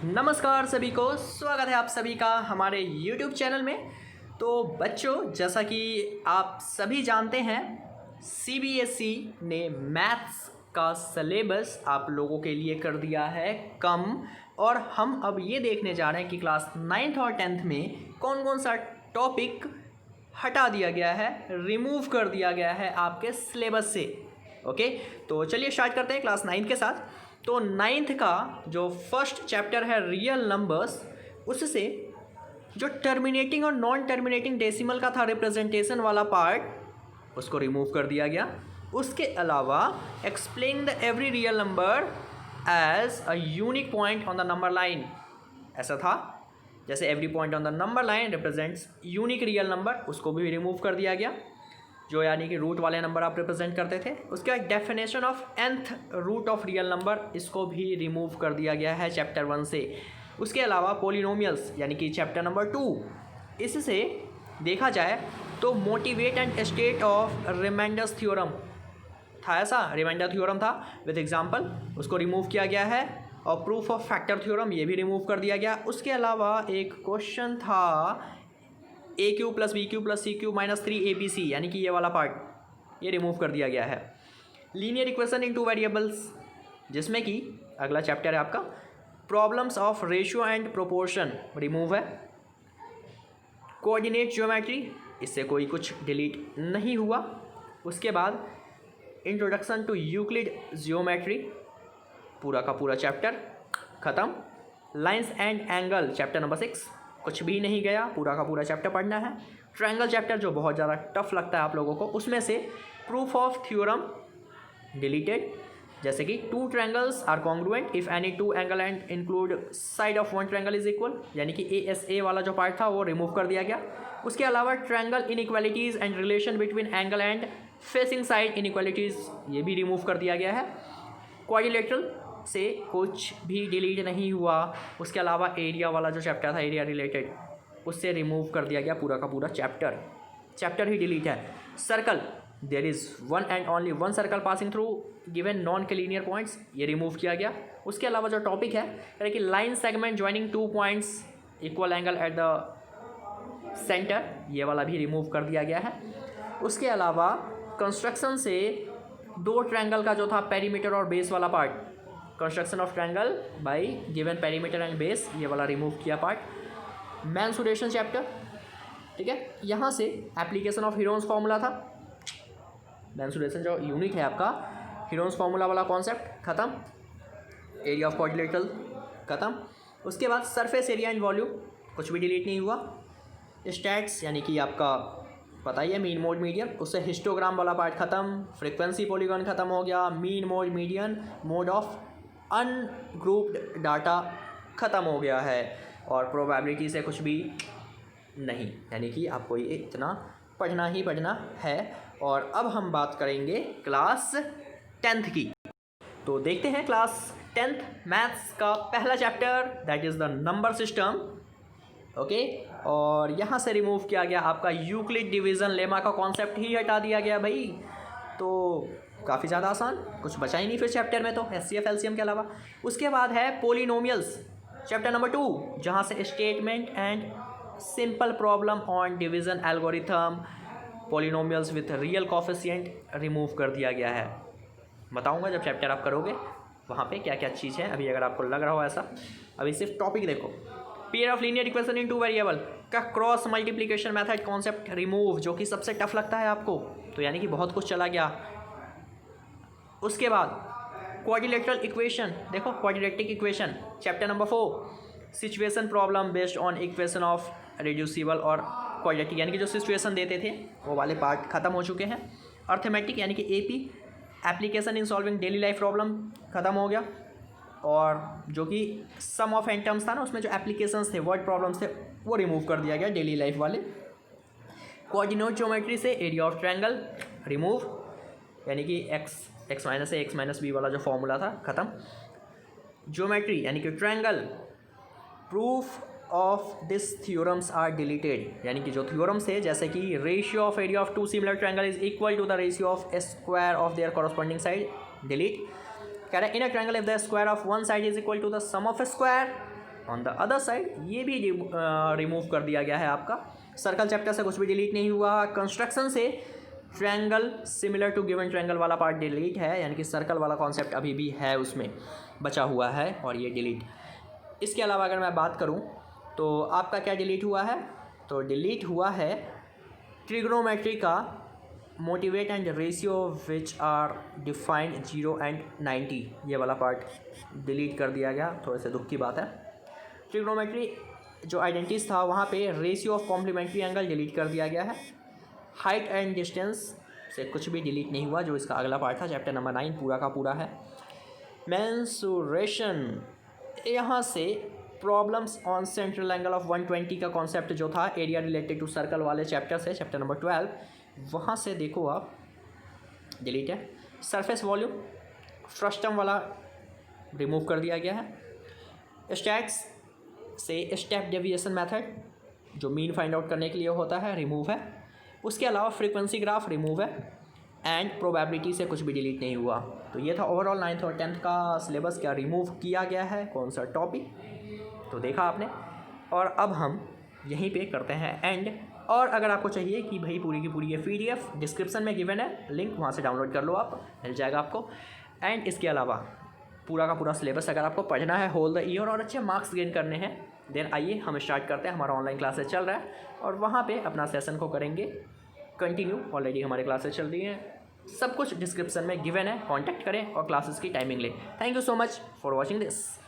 नमस्कार सभी को, स्वागत है आप सभी का हमारे YouTube चैनल में। तो बच्चों, जैसा कि आप सभी जानते हैं, CBSE ने मैथ्स का सिलेबस आप लोगों के लिए कर दिया है कम, और हम अब ये देखने जा रहे हैं कि क्लास 9th और 10th में कौन कौन सा टॉपिक हटा दिया गया है, रिमूव कर दिया गया है आपके सिलेबस से। ओके, तो चलिए स्टार्ट करते हैं क्लास 9th के साथ। तो 9th का जो फर्स्ट चैप्टर है रियल नंबर्स, उससे जो टर्मिनेटिंग और नॉन टर्मिनेटिंग डेसिमल का था रिप्रेजेंटेशन वाला पार्ट, उसको रिमूव कर दिया गया। उसके अलावा explain the every real number as a unique point on the number line, ऐसा था। जैसे every point on the number line represents unique real number, उसको भी रिमूव कर दिया गया, जो यानी कि रूट वाले नंबर आप रिप्रेजेंट करते थे। उसके बाद definition of nth root of real number, इसको भी रिमूव कर दिया गया है चैप्टर 1 से। उसके अलावा पोलिनोमियल्स यानी कि चैप्टर नंबर 2, इससे देखा जाए तो motivate and state of remainders theorem था, ऐसा रिमाइंडर थ्योरम था विद एग्जाम्पल, उसको रिमूव किया गया है। और प्रूफ ऑफ फैक्टर थ्योरम, ये भी रिमूव कर दिया गया। उसके अलावा एक क्वेश्चन था AQ + BQ + CQ - 3ABC, यानी कि ये वाला पार्ट, ये रिमूव कर दिया गया है। लीनियर इक्वेशन इन 2 वेरिएबल्स, जिसमें कि अगला चैप्टर है आपका problems of ratio and proportion, remove है। कोऑर्डिनेट ज्योमेट्री, इससे कोई कुछ डिलीट नहीं हुआ। उसके बाद इंट्रोडक्शन टू यूक्लिड ज्योमेट्री, पूरा का पूरा चैप्टर ख़त्म। Lines and angle chapter number 6, कुछ भी नहीं गया, पूरा का पूरा चैप्टर पढ़ना है। ट्रायंगल चैप्टर जो बहुत ज़्यादा टफ लगता है आप लोगों को, उसमें से प्रूफ ऑफ थ्योरम डिलीटेड, जैसे कि 2 triangles are congruent if any 2 angle and include side of 1 triangle is equal, यानी कि ASA वाला जो पार्ट था वो रिमूव कर दिया गया। उसके अलावा triangle inequalities and relation between angle and facing side inequalities, ये भी रिमूव कर दिया गया है। क्वाड्रिलेटरल से कुछ भी डिलीट नहीं हुआ। उसके अलावा एरिया वाला जो चैप्टर था, एरिया रिलेटेड, उससे रिमूव कर दिया गया पूरा का पूरा चैप्टर ही डिलीट है। Circle, there is one and only one circle passing through given non linear points, ये रिमूव किया गया। उसके अलावा जो टॉपिक है यानी कि line segment joining 2 points equal angle at the centre, ये वाला भी रिमूव कर दिया गया है। उसके अलावा कंस्ट्रक्शन से 2 ट्रायंगल का जो था पेरीमीटर और बेस वाला part, construction of triangle bye given perimeter and base, ये वाला रिमूव किया पार्ट। मेंसुरेशन चैप्टर, ठीक है, यहाँ से एप्लीकेशन ऑफ हीरोन्स फार्मूला था। मेंसुरेशन जो यूनिट है आपका, हीरोन्स फार्मूला वाला कॉन्सेप्ट ख़त्म। एरिया ऑफ क्वाड्रिलेटरल ख़त्म। उसके बाद सरफेस एरिया एंड वॉल्यूम, कुछ भी डिलीट नहीं हुआ। स्टैट्स यानी कि आपका पता ही है मीन मोड मीडियन, उससे हिस्टोग्राम वाला पार्ट ख़त्म। फ्रीक्वेंसी पॉलीगॉन ख़त्म हो गया। Mean mode median mode of ungrouped data ख़त्म हो गया है। और प्रोबेबिलिटी से कुछ भी नहीं, यानी कि आपको ये इतना पढ़ना ही पढ़ना है। और अब हम बात करेंगे क्लास 10th की। तो देखते हैं क्लास 10th मैथ्स का पहला chapter, that is the number system. Okay, और यहाँ से रिमूव किया गया आपका यूक्लिड डिवीज़न लेमा का कॉन्सेप्ट ही हटा दिया गया भाई। तो काफ़ी ज़्यादा आसान, कुछ बचा ही नहीं फिर चैप्टर में तो HCF LCM के अलावा। उसके बाद है पोलिनोमियल्स चैप्टर नंबर 2, जहाँ से statement and simple problem on division algorithm, polynomials with real coefficient remove कर दिया गया है। बताऊँगा जब चैप्टर आप करोगे वहाँ पे क्या क्या चीज़ है। अभी अगर आपको लग रहा हो ऐसा, अभी सिर्फ टॉपिक देखो। Pair of linear equation in 2 variable का cross multiplication method concept remove, जो कि सबसे टफ लगता है आपको, तो यानी कि बहुत कुछ चला गया। उसके बाद क्वाड्रिलेटरल इक्वेशन, देखो quadratic equation chapter number 4, situation problem based on equation of reducible और क्वाड्रेटिक, यानी कि जो सिचुएशन देते थे वो वाले पार्ट ख़त्म हो चुके हैं। अर्थमेटिक यानी कि AP, application in solving daily life problem ख़त्म हो गया। और जो कि सम ऑफ एन टर्म्स था ना, उसमें जो एप्लीकेशंस थे, वर्ड प्रॉब्लम्स थे, वो रिमूव कर दिया गया डेली लाइफ वाले। कोऑर्डिनेट ज्योमेट्री से एरिया ऑफ ट्रायंगल रिमूव, यानी कि x - a x - b वाला जो फॉर्मूला था ख़त्म। ज्योमेट्री यानी कि triangle, proof of this theorems are deleted, यानी कि जो थ्योरम्स है जैसे कि ratio of area of 2 similar triangle is equal to the ratio of square of their corresponding side, delete. कह रहा है in a triangle if the square of one side is equal to the sum of square on the other side ये भी remove कर दिया गया है आपका। सर्कल चैप्टर से कुछ भी डिलीट नहीं हुआ। कंस्ट्रक्शन से triangle similar to given triangle वाला पार्ट डिलीट है, यानी कि सर्कल वाला कॉन्सेप्ट अभी भी है उसमें बचा हुआ है और ये डिलीट। इसके अलावा अगर मैं बात करूं तो आपका क्या डिलीट हुआ है, तो डिलीट हुआ है ट्रिग्नोमेट्री का motivate and ratio which are defined 0 and 90, ये वाला पार्ट डिलीट कर दिया गया। थोड़े से दुख की बात है। ट्रिग्नोमेट्री जो आइडेंटिटीज था वहाँ पे ratio of complementary angle delete कर दिया गया है। हाइट एंड डिस्टेंस से कुछ भी डिलीट नहीं हुआ, जो इसका अगला पार्ट था चैप्टर नंबर 9 पूरा का पूरा है। मेंसुरेशन, यहाँ से problems on central angle of 120 का कॉन्सेप्ट जो था एरिया रिलेटेड टू सर्कल वाले चैप्टर से, चैप्टर नंबर 12, वहाँ से देखो आप डिलीट है। सरफेस वॉल्यूम फ्रस्टम वाला रिमूव कर दिया गया है। स्टैट्स से स्टेप डेविएशन मेथड जो मीन फाइंड आउट करने के लिए होता है रिमूव है। उसके अलावा फ्रीक्वेंसी ग्राफ रिमूव है एंड प्रोबेबिलिटी से कुछ भी डिलीट नहीं हुआ। तो ये था ओवरऑल 9th और 10th का सिलेबस, क्या रिमूव किया गया है, कौन सा टॉपिक, तो देखा आपने। और अब हम यहीं पे करते हैं एंड। और अगर आपको चाहिए कि भाई पूरी की पूरी ये PDF डिस्क्रिप्शन में गिवन है, लिंक वहाँ से डाउनलोड कर लो, आप मिल जाएगा आपको। एंड इसके अलावा पूरा का पूरा सिलेबस अगर आपको पढ़ना है होल द ईयर और अच्छे मार्क्स गेन करने हैं, देन आइए हम स्टार्ट करते हैं। हमारा ऑनलाइन क्लासेस चल रहा है और वहाँ पे अपना सेशन को करेंगे कंटिन्यू। ऑलरेडी हमारी क्लासेस चल रही हैं, सब कुछ डिस्क्रिप्शन में गिवन है, कांटेक्ट करें और क्लासेस की टाइमिंग लें। Thank you so much for watching this.